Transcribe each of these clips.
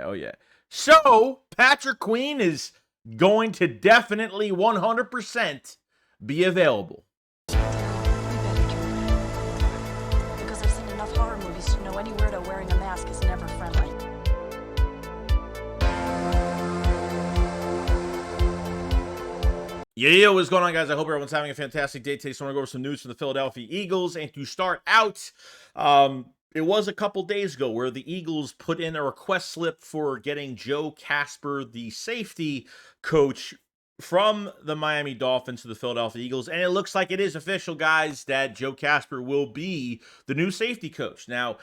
yeah, oh yeah. So Patrick Queen is going to definitely 100% be available. We better try. Because I've seen enough horror movies to know any weirdo wearing a mask is never friendly. Yeah, what's going on, guys? I hope everyone's having a fantastic day today. So I want to go over some news from the Philadelphia Eagles. And to start out, it was a couple days ago where the Eagles put in a request slip for getting Joe Casper, the safety coach from the Miami Dolphins, to the Philadelphia Eagles. And it looks like it is official, guys, that Joe Casper will be the new safety coach. Now,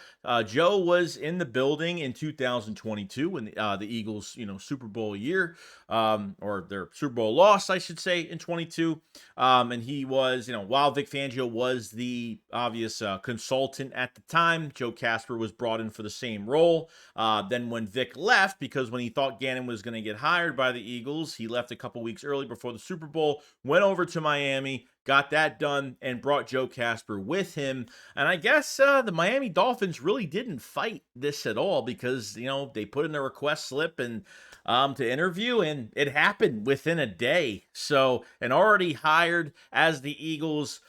Joe was in the building in 2022 when the Eagles, Super Bowl year, or their Super Bowl loss, I should say, in 22. And he was, while Vic Fangio was the obvious consultant at the time, Joe Casper was brought in for the same role. Then when Vic left, because when he thought Gannon was going to get hired by the Eagles, he left a couple weeks early before the Super Bowl, went over to Miami, got that done, and brought Joe Casper with him. And I guess the Miami Dolphins really didn't fight this at all because, they put in a request slip and to interview, and it happened within a day. So, and already hired as the Eagles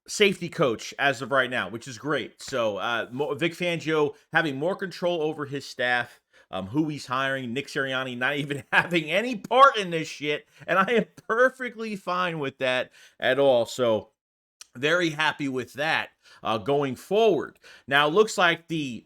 safety coach as of right now, which is great. So Vic Fangio having more control over his staff, who he's hiring, Nick Sirianni not even having any part in this shit, and I am perfectly fine with that at all. So very happy with that going forward. Now, it looks like the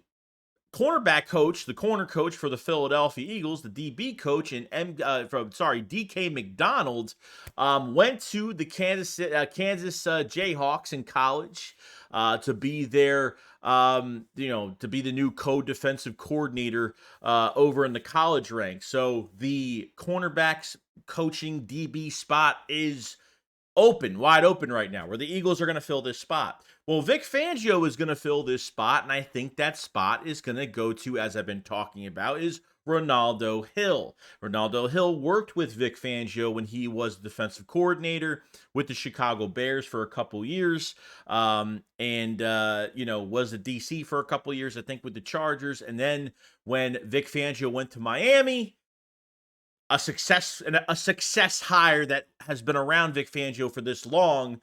cornerback coach, the corner coach for the Philadelphia Eagles, the DB coach, and DK McDonald, went to the Kansas Jayhawks in college to be their, to be the new co-defensive coordinator over in the college ranks. So the cornerbacks coaching DB spot is wide open right now, where the Eagles are going to fill this spot. Well, Vic Fangio is going to fill this spot, and I think that spot is going to go to, as I've been talking about, is Ronaldo Hill. Ronaldo Hill worked with Vic Fangio when he was defensive coordinator with the Chicago Bears for a couple years, and was a DC for a couple years, I think, with the Chargers. And then when Vic Fangio went to Miami, a success hire that has been around Vic Fangio for this long,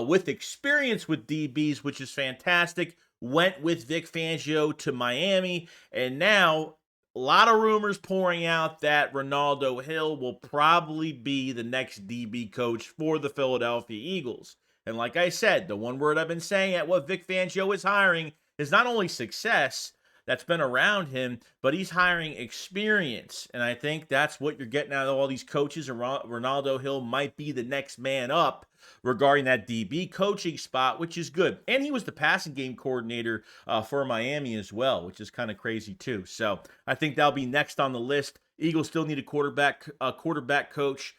with experience with DBs, which is fantastic, went with Vic Fangio to Miami, and now a lot of rumors pouring out that Ronaldo Hill will probably be the next DB coach for the Philadelphia Eagles. And like I said, the one word I've been saying at what Vic Fangio is hiring is not only success that's been around him, but he's hiring experience. And I think that's what you're getting out of all these coaches. And Ronaldo Hill might be the next man up regarding that DB coaching spot, which is good. And he was the passing game coordinator for Miami as well, which is kind of crazy too. So I think that'll be next on the list. Eagles still need a quarterback coach.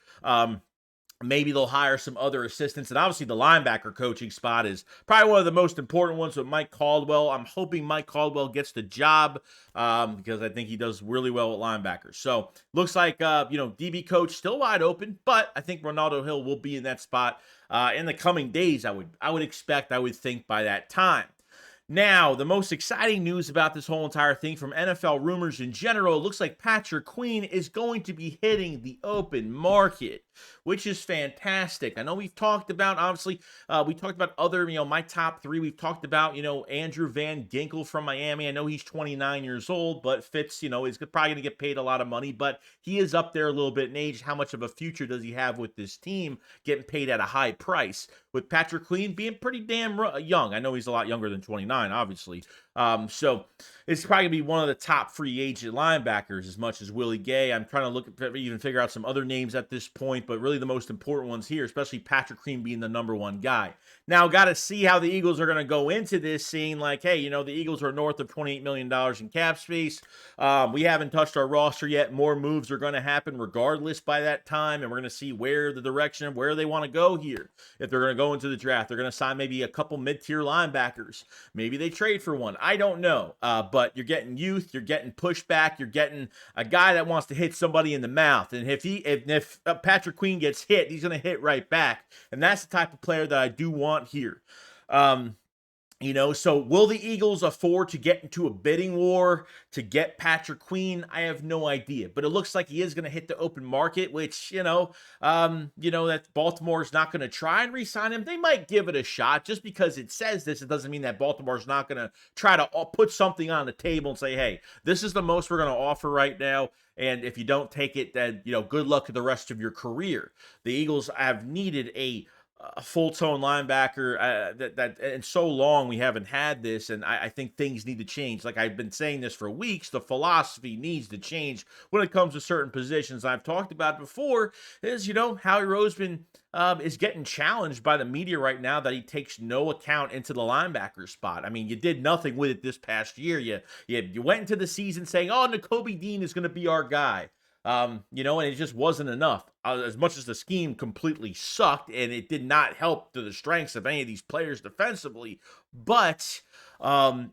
Maybe they'll hire some other assistants. And obviously the linebacker coaching spot is probably one of the most important ones with Mike Caldwell. I'm hoping Mike Caldwell gets the job because I think he does really well with linebackers. So looks like, DB coach still wide open, but I think Ronaldo Hill will be in that spot in the coming days. I would think by that time. Now, the most exciting news about this whole entire thing from NFL rumors in general, it looks like Patrick Queen is going to be hitting the open market, which is fantastic. I know we've talked about, obviously, we talked about other, my top three. We've talked about, Andrew Van Ginkel from Miami. I know he's 29 years old, but fits, he's probably going to get paid a lot of money, but he is up there a little bit in age. How much of a future does he have with this team getting paid at a high price? With Patrick Queen being pretty damn young. I know he's a lot younger than 29, obviously. So it's probably going to be one of the top free agent linebackers as much as Willie Gay. I'm trying to even figure out some other names at this point, but really the most important ones here, especially Patrick Queen being the number one guy. Now, got to see how the Eagles are going to go into this, seeing like, hey, the Eagles are north of $28 million in cap space. We haven't touched our roster yet. More moves are going to happen regardless by that time, and we're going to see where the direction of where they want to go here. If they're going to go into the draft, they're going to sign maybe a couple mid-tier linebackers. Maybe they trade for one. I don't know. But you're getting youth, you're getting pushback, you're getting a guy that wants to hit somebody in the mouth. And if Patrick Queen gets hit, he's going to hit right back. And that's the type of player that I do want here. So will the Eagles afford to get into a bidding war to get Patrick Queen? I have no idea, but it looks like he is going to hit the open market, which, that Baltimore is not going to try and re-sign him. They might give it a shot. Just because it says this, it doesn't mean that Baltimore's not going to try to put something on the table and say, hey, this is the most we're going to offer right now. And if you don't take it, then, good luck to the rest of your career. The Eagles have needed a full-tone linebacker that and so long we haven't had this, and I think things need to change. Like I've been saying this for weeks, the philosophy needs to change when it comes to certain positions. I've talked about before is, Howie Roseman is getting challenged by the media right now that he takes no account into the linebacker spot. I mean, you did nothing with it this past year. You went into the season saying, oh, Nakobe Dean is going to be our guy. And it just wasn't enough. As much as the scheme completely sucked and it did not help to the strengths of any of these players defensively, but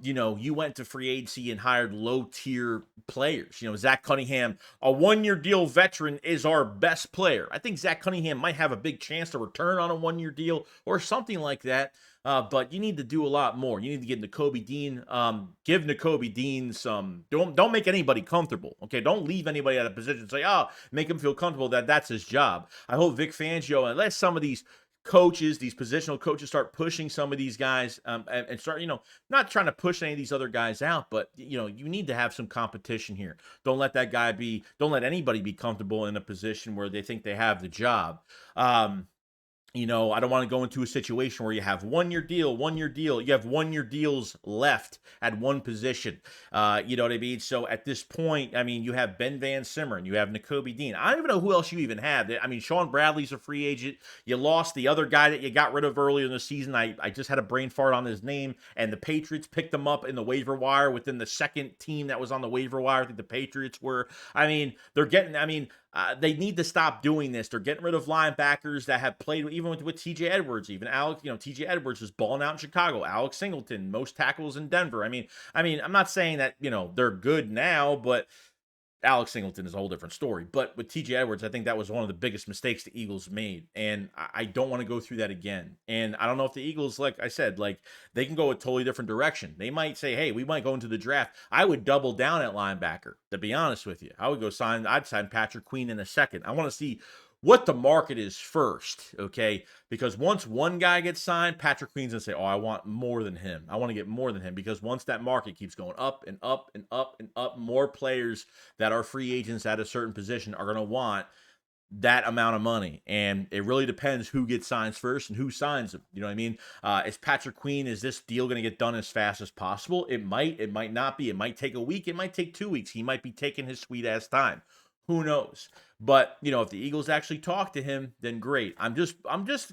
you went to free agency and hired low-tier players. Zach Cunningham, a one-year deal veteran, is our best player. I think Zach Cunningham might have a big chance to return on a one-year deal or something like that. But you need to do a lot more. You need to get Nakobe Dean. Give Nakobe Dean some. Don't make anybody comfortable. Okay, don't leave anybody at a position and say, oh, make him feel comfortable that's his job. I hope Vic Fangio and let some of these coaches, these positional coaches, start pushing some of these guys and start, not trying to push any of these other guys out, but you need to have some competition here. Don't let anybody be comfortable in a position where they think they have the job. I don't want to go into a situation where you have one-year deal. You have one-year deals left at one position. You know what I mean? So at this point, you have Ben Van Simmeren, you have Nakobe Dean. I don't even know who else you even have. Sean Bradley's a free agent. You lost the other guy that you got rid of earlier in the season. I just had a brain fart on his name, and the Patriots picked him up in the waiver wire within the second team that was on the waiver wire. I think the Patriots were. They need to stop doing this. They're getting rid of linebackers that have played even with TJ Edwards. Even Alex, TJ Edwards was balling out in Chicago. Alex Singleton, most tackles in Denver. I'm not saying that they're good now, but Alex Singleton is a whole different story. But with TJ Edwards, I think that was one of the biggest mistakes the Eagles made. And I don't want to go through that again. And I don't know if the Eagles, like I said, they can go a totally different direction. They might say, hey, we might go into the draft. I would double down at linebacker, to be honest with you. I'd sign Patrick Queen in a second. I want to see what the market is first, okay? Because once one guy gets signed, Patrick Queen's going to say, oh, I want more than him. I want to get more than him. Because once that market keeps going up and up and up and up, more players that are free agents at a certain position are going to want that amount of money. And it really depends who gets signed first and who signs them. You know what I mean? Is Patrick Queen, is this deal going to get done as fast as possible? It might not be. It might take a week. It might take 2 weeks. He might be taking his sweet ass time. Who knows? But, if the Eagles actually talk to him, then great. I'm just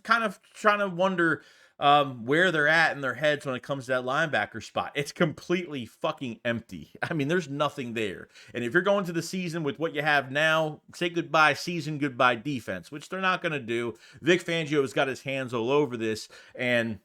kind of trying to wonder where they're at in their heads when it comes to that linebacker spot. It's completely fucking empty. There's nothing there. And if you're going to the season with what you have now, say goodbye season, goodbye defense, which they're not going to do. Vic Fangio has got his hands all over this, and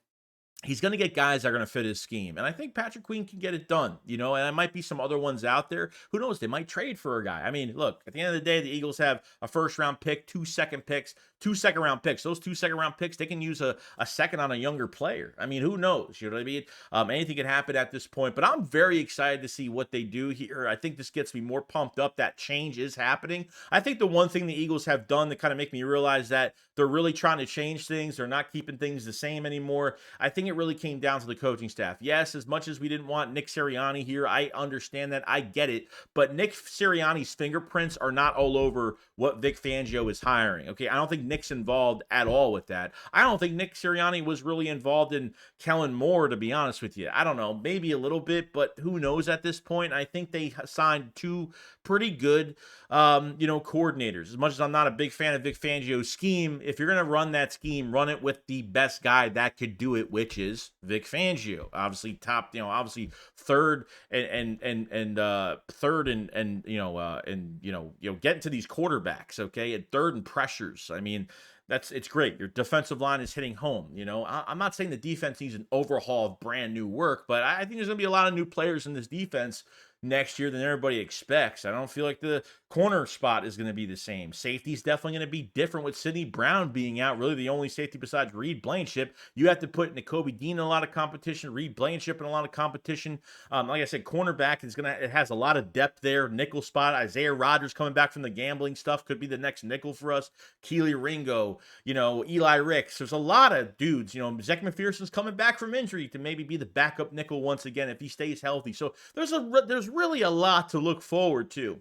he's going to get guys that are going to fit his scheme. And I think Patrick Queen can get it done, and there might be some other ones out there. Who knows? They might trade for a guy. Look, at the end of the day, the Eagles have a first-round pick, 2 second-round picks. Those 2 second-round picks, they can use a second on a younger player. Who knows? You know what I mean? Anything can happen at this point. But I'm very excited to see what they do here. I think this gets me more pumped up that change is happening. I think the one thing the Eagles have done to kind of make me realize that they're really trying to change things. They're not keeping things the same anymore. I think it really came down to the coaching staff. Yes, as much as we didn't want Nick Sirianni here, I understand that. I get it. But Nick Sirianni's fingerprints are not all over what Vic Fangio is hiring. Okay, I don't think Nick's involved at all with that. I don't think Nick Sirianni was really involved in Kellen Moore, to be honest with you. I don't know, maybe a little bit, but who knows at this point. I think they signed 2 pretty good, coordinators. As much as I'm not a big fan of Vic Fangio's scheme, if you're going to run that scheme, run it with the best guy that could do it, which is Vic Fangio. Obviously obviously third and getting to these quarterbacks, okay, and third and pressures. It's great. Your defensive line is hitting home. I'm not saying the defense needs an overhaul of brand new work, but I think there's going to be a lot of new players in this defense next year than everybody expects. I don't feel like the corner spot is going to be the same. Safety's definitely going to be different with Sidney Brown being out. Really, the only safety besides Reed Blankenship. You have to put Nakobe Dean in a lot of competition, Reed Blankenship in a lot of competition. Like I said, cornerback it has a lot of depth there. Nickel spot, Isaiah Rodgers coming back from the gambling stuff could be the next nickel for us. Keely Ringo, Eli Ricks. There's a lot of dudes. Zach McPherson's coming back from injury to maybe be the backup nickel once again if he stays healthy. So there's really a lot to look forward to.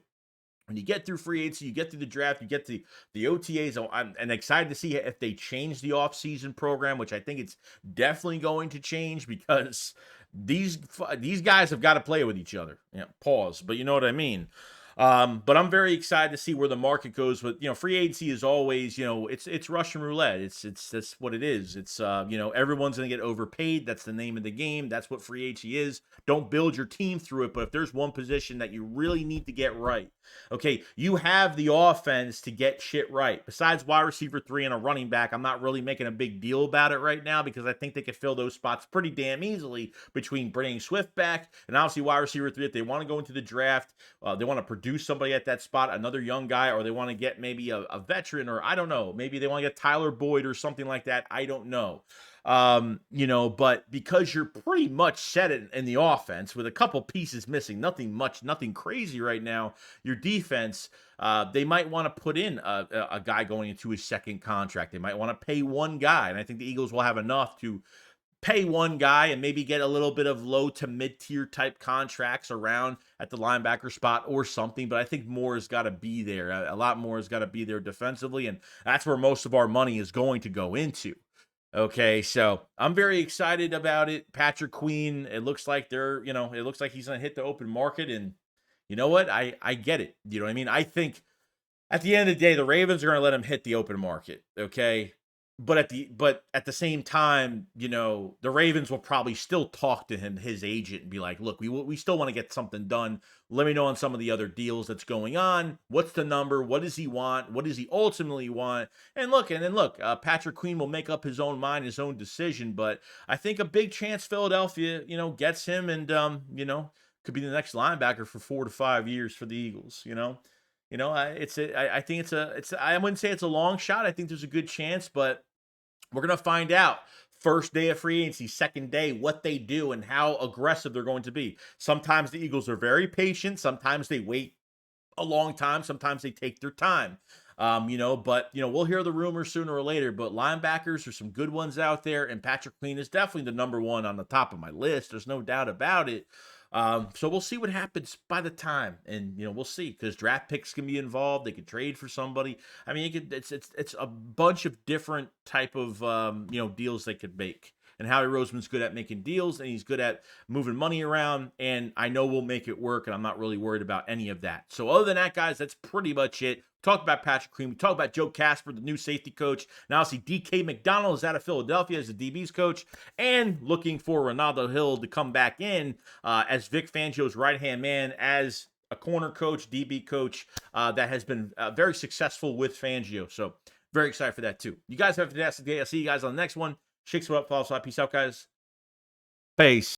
When you get through free agency, you get through the draft, you get to the OTAs. I'm excited to see if they change the offseason program, which I think it's definitely going to change because these guys have got to play with each other. Pause, but you know what I mean. But I'm very excited to see where the market goes with, free agency is always, it's Russian roulette. That's what it is. It's, everyone's going to get overpaid. That's the name of the game. That's what free agency is. Don't build your team through it. But if there's one position that you really need to get right, okay, you have the offense to get shit right. Besides wide receiver 3 and a running back, I'm not really making a big deal about it right now because I think they could fill those spots pretty damn easily between bringing Swift back and obviously wide receiver 3 if they want to go into the draft. They want to produce somebody at that spot, another young guy, or they want to get maybe a veteran, or I don't know, maybe they want to get Tyler Boyd or something like that. I don't know. But because you're pretty much set in the offense with a couple pieces missing, nothing crazy right now, your defense, they might want to put in a guy going into his second contract. They might want to pay one guy, and I think the Eagles will have enough to pay one guy and maybe get a little bit of low to mid-tier type contracts around at the linebacker spot or something. But I think more has got to be there. A lot more has got to be there defensively, and that's where most of our money is going to go into. Okay, so I'm very excited about it. Patrick Queen, it looks like it looks like he's going to hit the open market, and you know what? I get it. You know what I mean? I think at the end of the day, the Ravens are going to let him hit the open market, okay? But at the same time, the Ravens will probably still talk to his agent, and be like, "Look, we still want to get something done. Let me know on some of the other deals that's going on. What's the number? What does he want? What does he ultimately want?" And look, Patrick Queen will make up his own mind, his own decision. But I think a big chance Philadelphia, gets him, and could be the next linebacker for 4 to 5 years for the Eagles. I think I wouldn't say it's a long shot. I think there's a good chance, but we're going to find out first day of free agency, second day, what they do and how aggressive they're going to be. Sometimes the Eagles are very patient. Sometimes they wait a long time. Sometimes they take their time. But we'll hear the rumors sooner or later, but linebackers, there's some good ones out there, and Patrick Queen is definitely the number one on the top of my list. There's no doubt about it. So we'll see what happens by the time, and we'll see, because draft picks can be involved. They could trade for somebody. I mean, it's a bunch of different type of deals they could make. And Howie Roseman's good at making deals, and he's good at moving money around, and I know we'll make it work, and I'm not really worried about any of that. So other than that, guys, that's pretty much it. Talked about Patrick Queen. We talked about Joe Casper, the new safety coach. Now I see DK McDonald is out of Philadelphia as the DB's coach, and looking for Ronaldo Hill to come back in as Vic Fangio's right-hand man as a corner coach, DB coach that has been very successful with Fangio. So very excited for that too. You guys have a fantastic day. I'll see you guys on the next one. Shakes it up, follow, peace out, guys. Peace.